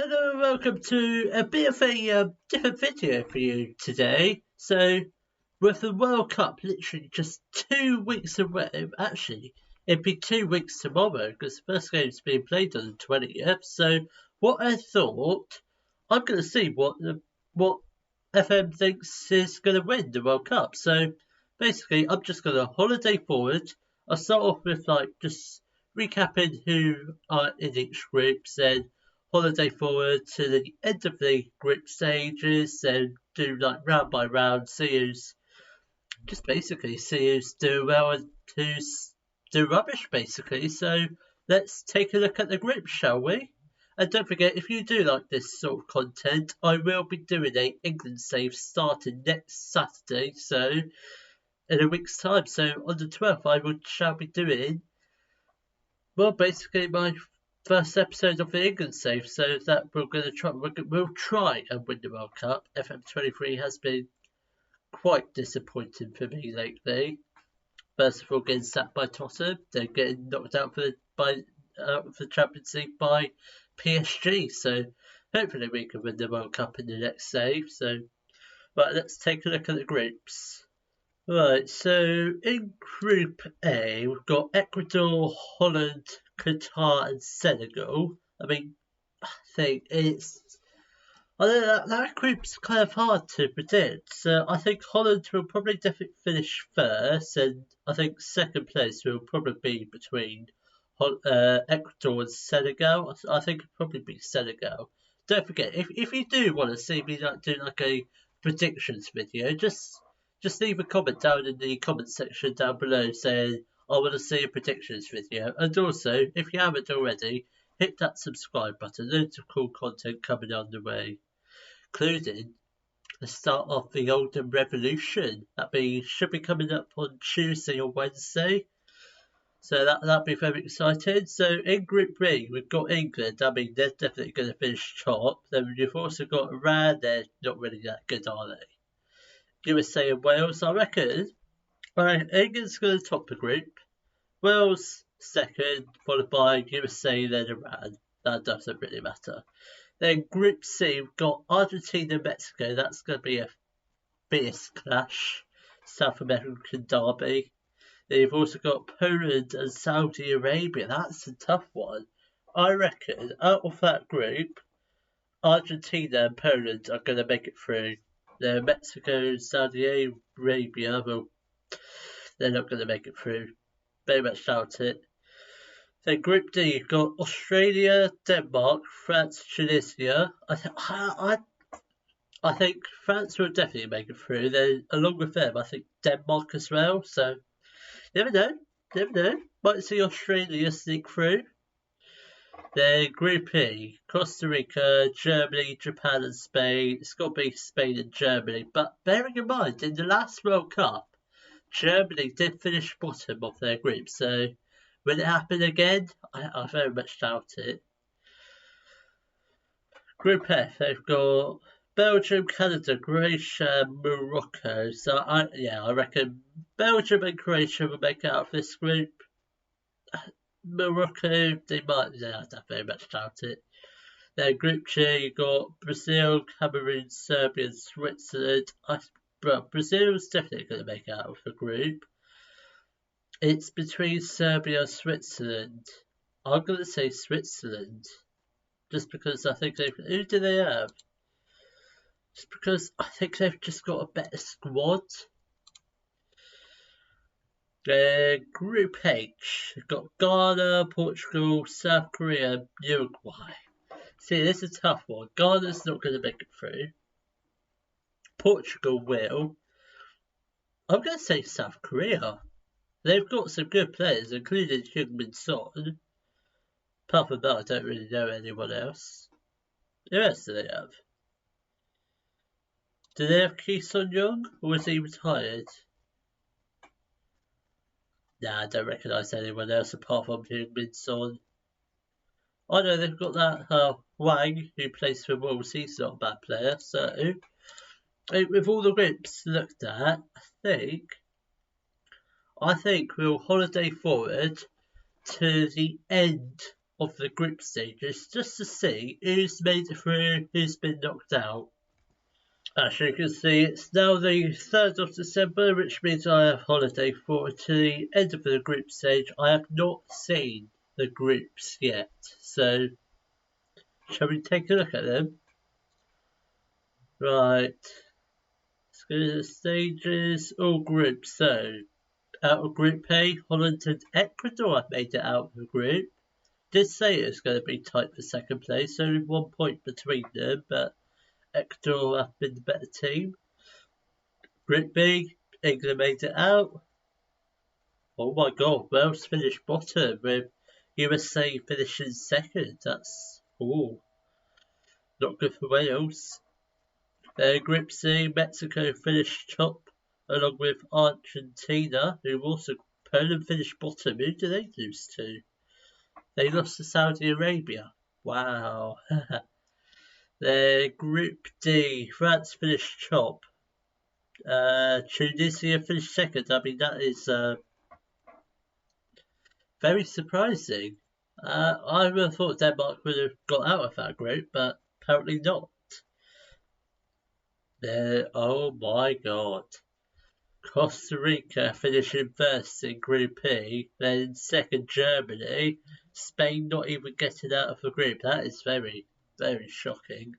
Hello, welcome to a bit of a different video for you today. So, with the World Cup literally just 2 weeks away, actually, it'd be 2 weeks tomorrow because the first game's being played on the 20th. So, what I thought, I'm going to see what FM thinks is going to win the World Cup. So, basically, I'm just going to holiday forward. I'll start off with just recapping who are in each group, then holiday forward to the end of the group stages and do round by round, see who's do well and who's do rubbish basically. So let's take a look at the group, shall we? And don't forget, if you do like this sort of content, I will be doing a England save starting next Saturday, so in a week's time. So on the 12th shall be doing, well, basically my first episode of the England save, so that we'll try and win the World Cup. FM23 has been quite disappointing for me lately. First of all, getting sacked by Tottenham, then getting knocked out for the Champions League by PSG. So hopefully we can win the World Cup in the next save. So, right, let's take a look at the groups. Right, so in Group A, we've got Ecuador, Holland, Qatar and Senegal. I mean, I think that group's kind of hard to predict. So I think Holland will probably definitely finish first, and I think second place will probably be between Ecuador and Senegal. I think it'll probably be Senegal. Don't forget, if you do want to see me do a predictions video, just leave a comment down in the comment section down below saying I want to see a predictions video. And also, if you haven't already, hit that subscribe button. Loads of cool content coming on the way, including the start of the Golden Revolution. Should be coming up on Tuesday or Wednesday. So that'll be very exciting. So in Group B, we've got England. I mean, they're definitely going to finish top. Then you've also got Iran. They're not really that good, are they? USA and Wales, I reckon. Right, England's going to top the group. Wales second, followed by USA, then Iran. That doesn't really matter. Then Group C, we've got Argentina and Mexico. That's going to be a fierce clash. South American derby. Then you've also got Poland and Saudi Arabia. That's a tough one. I reckon out of that group, Argentina and Poland are going to make it through. Mexico, Saudi Arabia, well, they're not going to make it through. Very much doubt it. Then Group D, you've got Australia, Denmark, France, Tunisia. I think France will definitely make it through. Then along with them, I think Denmark as well. So never know. Might see Australia sneak through. Then Group E, Costa Rica, Germany, Japan and Spain. It's got to be Spain and Germany. But bearing in mind, in the last World Cup, Germany did finish bottom of their group. So will it happen again? I very much doubt it. Group F, they've got Belgium, Canada, Croatia, Morocco. So I reckon Belgium and Croatia will make it out of this group. Morocco, they might. I very much doubt it. Then Group G, you got Brazil, Cameroon, Serbia, and Switzerland. Brazil's definitely going to make it out of the group. It's between Serbia and Switzerland. I'm going to say Switzerland, just because I think who do they have? Just because I think they've just got a better squad. Group H, you've got Ghana, Portugal, South Korea, Uruguay. See, this is a tough one. Ghana's not going to make it through. Portugal will. I'm going to say South Korea. They've got some good players, including Heung-min Son. Apart from that, I don't really know anyone else. Who else do they have? Do they have Ki Son-young, or is he retired? Nah, I don't recognise anyone else apart from Heung-min Son. I know they've got that Wang, who plays for Wolves. He's not a bad player. So, with all the groups looked at, I think we'll holiday forward to the end of the group stages just to see who's made it through, who's been knocked out. As you can see, it's now the 3rd of December, which means I have holiday forward to the end of the group stage. I have not seen the groups yet, so shall we take a look at them? Right, let's go to the stages, all groups. So, out of Group A, Holland and Ecuador have made it out of the group. Did say it was going to be tight for second place, only 1 point between them, but Ecuador have been the better team. Group B, England made it out. Oh my god, Wales finished bottom with USA finishing second. That's not good for Wales. Group C, Mexico finished top along with Argentina, who also Poland finished bottom. Who do they lose to? They lost to Saudi Arabia. Wow. Group D, France finished top. Tunisia finished second. I mean, that is very surprising. I would have thought Denmark would have got out of that group, but apparently not. Oh my god. Costa Rica finishing first in Group E, then second Germany, Spain not even getting out of the group. That is very, very shocking.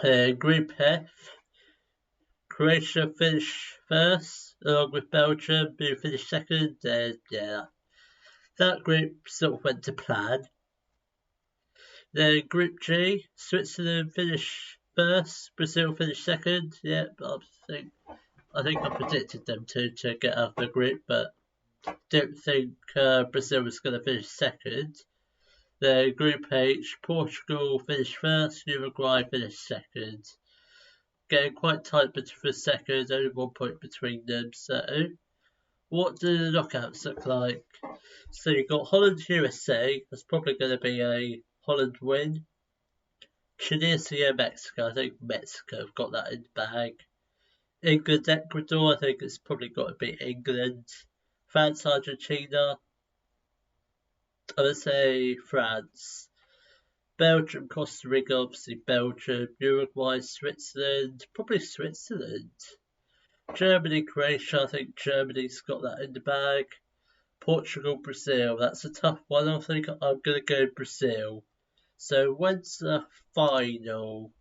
Group F, Croatia finished first, along with Belgium, who finished second. Yeah, that group sort of went to plan. Then Group G, Switzerland finished first, Brazil finished second. Yeah, but I think I predicted them to get out of the group, but don't think Brazil was going to finish second. Then Group H, Portugal finished first, Uruguay finished second. Getting quite tight for second, only 1 point between them. So, what do the knockouts look like? So you've got Holland, USA. That's probably going to be a Holland win. Tunisia, Mexico. I think Mexico have got that in the bag. England, Ecuador. I think it's probably got to be England. France, Argentina. I would say France. Belgium, Costa Rica, obviously Belgium. Uruguay, Switzerland. Probably Switzerland. Germany, Croatia. I think Germany's got that in the bag. Portugal, Brazil. That's a tough one. I think I'm going to go Brazil. So when's the final?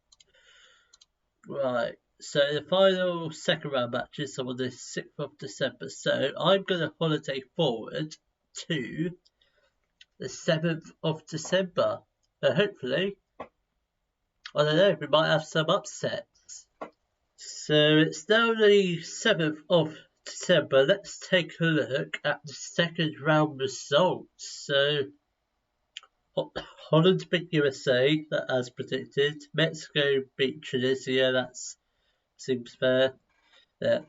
Right. So the final second round matches are on the 6th of December. So I'm going to holiday forward to the 7th of December. Hopefully, I don't know, we might have some upsets. So it's now the 7th of December. Let's take a look at the second round results. So Holland beat USA, as predicted. Mexico beat Tunisia, that seems fair. Yeah.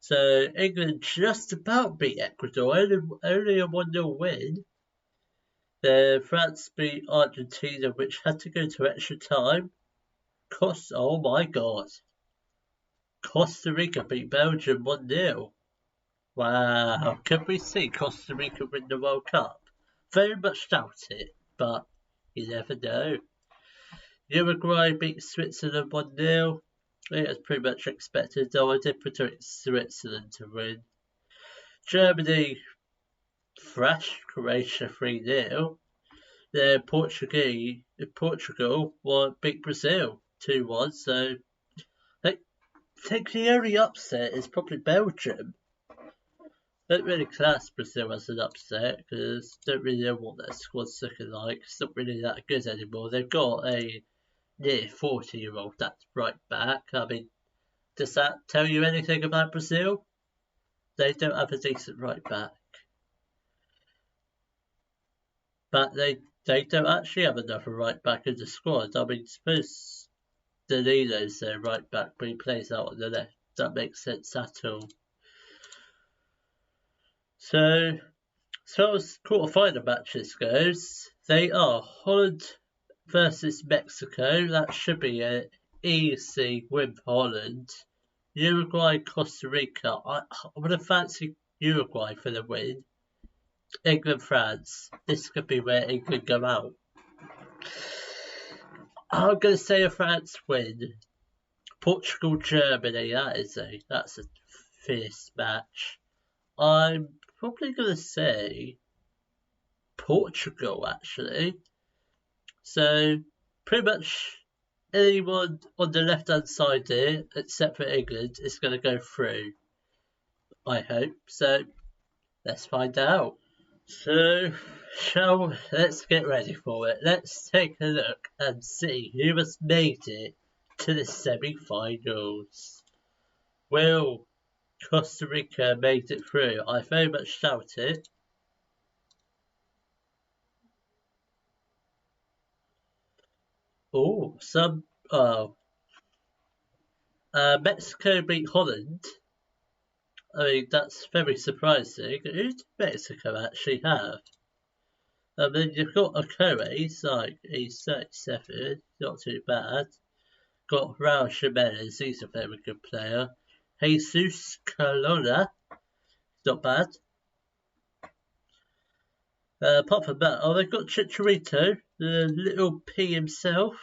So England just about beat Ecuador, only a 1-0 win. France beat Argentina, which had to go to extra time. Oh my god. Costa Rica beat Belgium 1-0. Wow, can we see Costa Rica win the World Cup? Very much doubt it, but you never know. Uruguay beat Switzerland 1-0. I think that's pretty much expected, though I did predict Switzerland to win. Germany thrashed Croatia 3-0. Then Portugal beat Brazil 2-1, so I think the only upset is probably Belgium. Don't really class Brazil as an upset because don't really know what their squad's looking like. It's not really that good anymore. They've got a near 40-year-old that's right back. I mean, does that tell you anything about Brazil? They don't have a decent right back. But they don't actually have another right back in the squad. I mean, suppose Danilo's their right back, but he plays out on the left. That makes sense at all. So, as far as quarter-final matches goes, they are Holland versus Mexico. That should be an easy win for Holland. Uruguay, Costa Rica. I would have fancied Uruguay for the win. England, France. This could be where England go out. I'm going to say a France win. Portugal, Germany. That's a fierce match. I'm probably going to say Portugal, actually. So, pretty much anyone on the left-hand side here, except for England, is going to go through. I hope. So, let's find out. So, let's get ready for it. Let's take a look and see who has made it to the semi-finals. Will Costa Rica made it through? I very much doubt it. Oh, Mexico beat Holland. I mean, that's very surprising. Who did Mexico actually have? And then you've got Okoye, he's 37, not too bad. Got Raul Jimenez, he's a very good player. Jesus Corona, not bad. Apart from that, they've got Chicharito, the little P himself.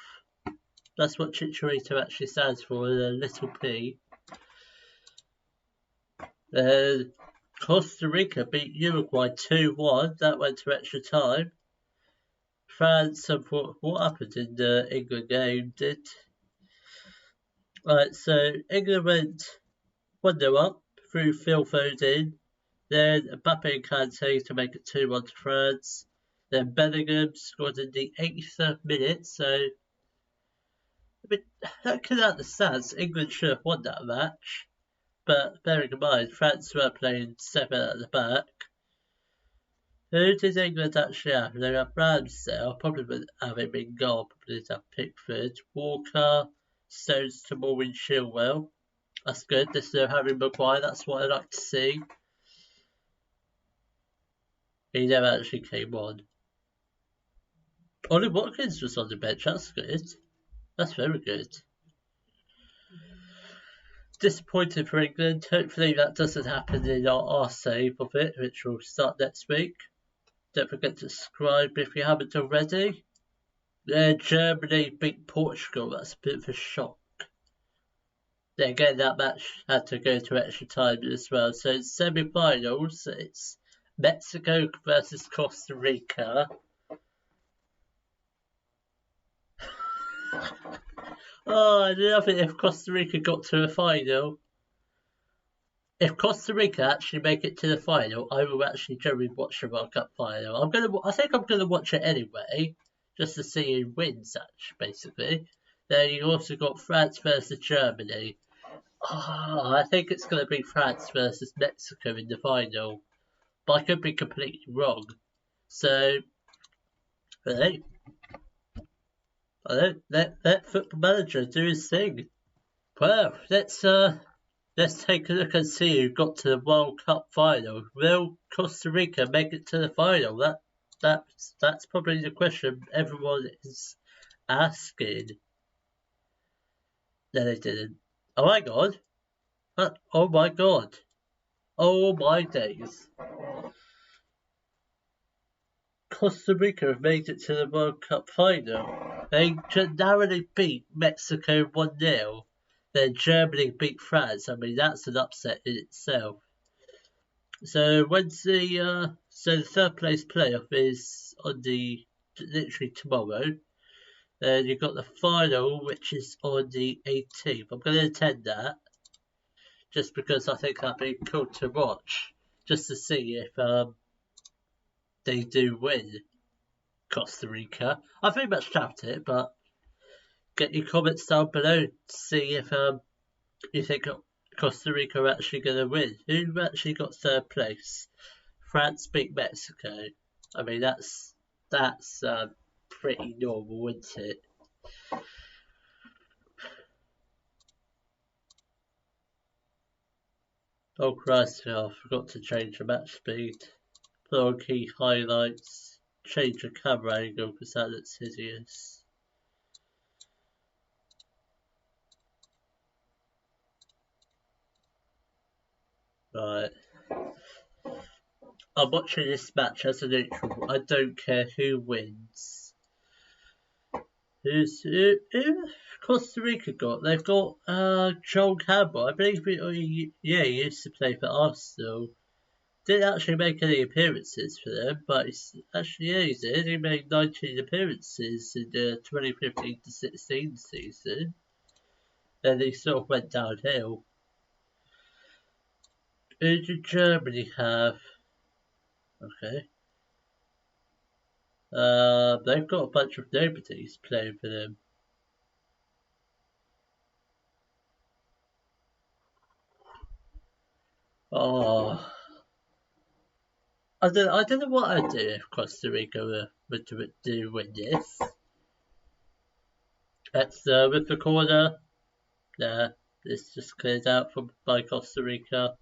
That's what Chicharito actually stands for, the little P. Costa Rica beat Uruguay 2-1. That went to extra time. France, what happened in the England game did. Right, so England went 1-0 up through Phil Foden. Then Mbappe and Kante to make it 2-1 to France. Then Bellingham scored in the 83rd minute, so I mean, looking at the stats, England should have won that match. But bearing in mind, France were playing 7 at the back. Who did England actually have? They have Ramsdale, probably would have him in goal, probably have Pickford, Walker, Stones to Maureen Chilwell. That's good. There's no Harry Maguire, that's what I like to see. He never actually came on. Ollie Watkins was on the bench, that's good. That's very good. Disappointed for England. Hopefully that doesn't happen in our save of it, which will start next week. Don't forget to subscribe if you haven't already. Germany beat Portugal. That's a bit of a shock. Then again, that match had to go to extra time as well. So it's semi-finals. It's Mexico versus Costa Rica. Oh, I'd love it if Costa Rica got to a final. If Costa Rica actually make it to the final, I will actually generally watch the World Cup final. I think I'm gonna watch it anyway, just to see who wins. Actually, basically. Then you also got France versus Germany. Oh, I think it's gonna be France versus Mexico in the final, but I could be completely wrong. So, hey, I don't let Football Manager do his thing. Well, let's take a look and see who got to the World Cup final. Will Costa Rica make it to the final? That's probably the question everyone is asking. No, they didn't. Oh my god. Oh my god. Oh my days. Costa Rica have made it to the World Cup final. They narrowly beat Mexico 1-0. Then Germany beat France. I mean, that's an upset in itself. So the third place playoff is on literally tomorrow. Then you've got the final, which is on the 18th. I'm going to attend that, just because I think that'd be cool to watch, just to see if they do win Costa Rica. I very much doubt it, but get your comments down below to see if you think Costa Rica are actually going to win. Who actually got third place? France beat Mexico. I mean, that's pretty normal, isn't it? Oh Christ, I forgot to change the match speed. Put on key highlights. Change the camera angle because that looks hideous. Right. I'm watching this match as a neutral. I don't care who wins. Who Costa Rica got? They've got Joel Campbell. I believe he used to play for Arsenal. Didn't actually make any appearances for them, but he did. He made 19 appearances in the 2015-16 season. Then he sort of went downhill. Who did Germany have? Okay. They've got a bunch of nobodies playing for them. Oh, I don't know what I'd do if Costa Rica would win this. That's with the corner. There, it's just cleared out by Costa Rica.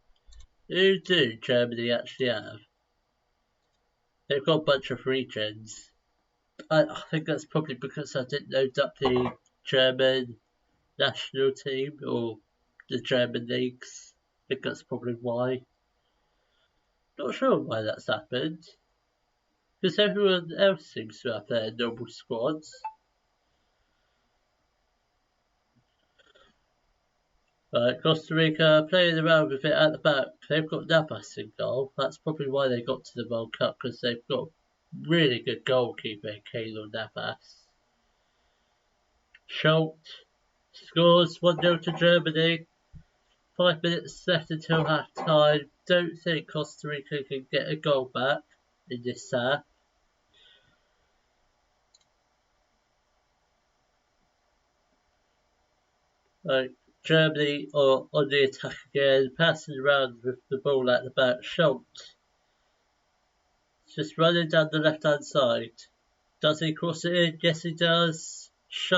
Who do Germany actually have? They've got a bunch of regions. I think that's probably because I didn't load up the German national team or the German leagues. I think that's probably why. Not sure why that's happened. Because everyone else seems to have their normal squads. Right, Costa Rica playing around with it at the back. They've got Navas in goal. That's probably why they got to the World Cup, because they've got really good goalkeeper, Keylor Navas. Schultz scores 1-0 to Germany. 5 minutes left until half time. Don't think Costa Rica can get a goal back in this half. Right, Germany are on the attack again, passing around with the ball at the back. Schultz just running down the left hand side. Does he cross it in? Yes, he does. It's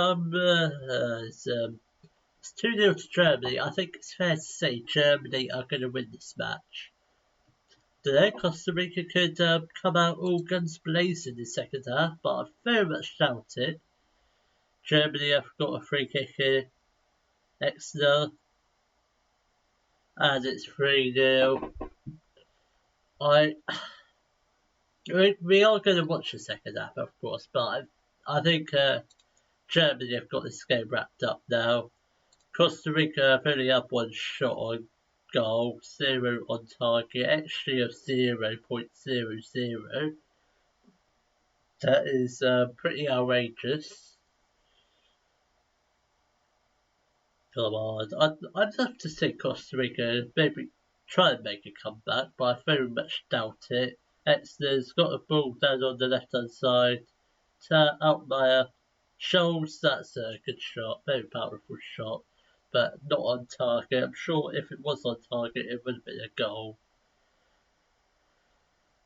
2-0 to Germany. I think it's fair to say Germany are going to win this match. Today, Costa Rica could come out all guns blazing in the second half, but I very much doubt it. Germany have got a free kick here. Exner. And it's 3-0. We are going to watch the second half, of course, but I think Germany have got this game wrapped up now. Costa Rica have only had one shot on goal, 0 on target, XG of 0.00. That is pretty outrageous. Come on, I'd love to see Costa Rica maybe try and make a comeback, but I very much doubt it. Exner's got a ball down on the left hand side. Altmaier. Scholes, that's a good shot, very powerful shot, but not on target. I'm sure if it was on target, it would have been a goal.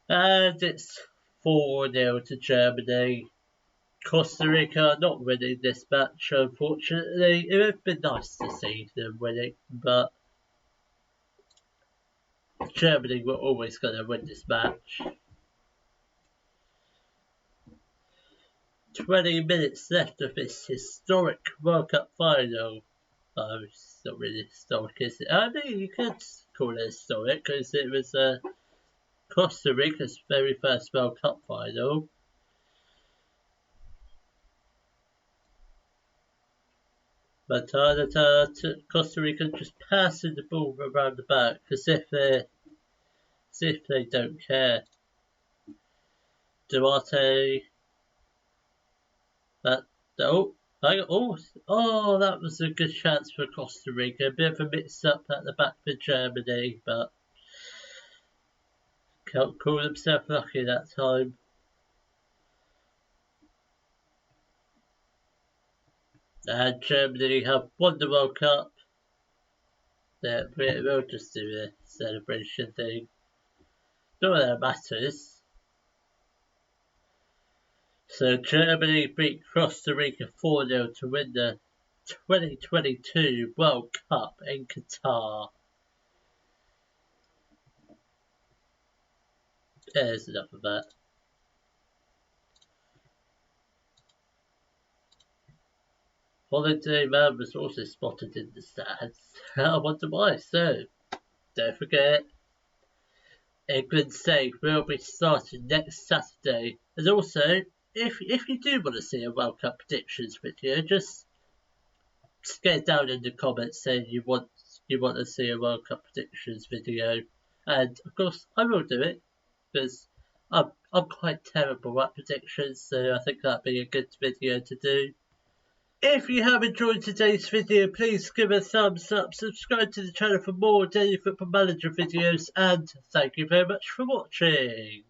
And it's 4-0 to Germany. Costa Rica not winning this match, unfortunately. It would have been nice to see them winning, but Germany were always going to win this match. 20 minutes left of this historic World Cup final. It's not really historic, is it? I mean, you could call it historic because it was Costa Rica's very first World Cup final. But Costa Rica just passing the ball around the back as if they don't care. Duarte. That was a good chance for Costa Rica. A bit of a mix-up at the back for Germany, but can't call himself lucky that time. And Germany have won the World Cup. Yeah, we'll just do the celebration thing. Not that it matters. So Germany beat Costa Rica 4-0 to win the 2022 World Cup in Qatar. There's enough of that. Holiday Man was also spotted in the stands. I wonder why. So, don't forget, England's side will be starting next Saturday. And also, if you do want to see a World Cup predictions video, just get down in the comments saying you want to see a World Cup predictions video, and of course I will do it because I'm quite terrible at predictions, so I think that'd be a good video to do. If you have enjoyed today's video, please give a thumbs up, subscribe to the channel for more Daily Football Manager videos, and thank you very much for watching.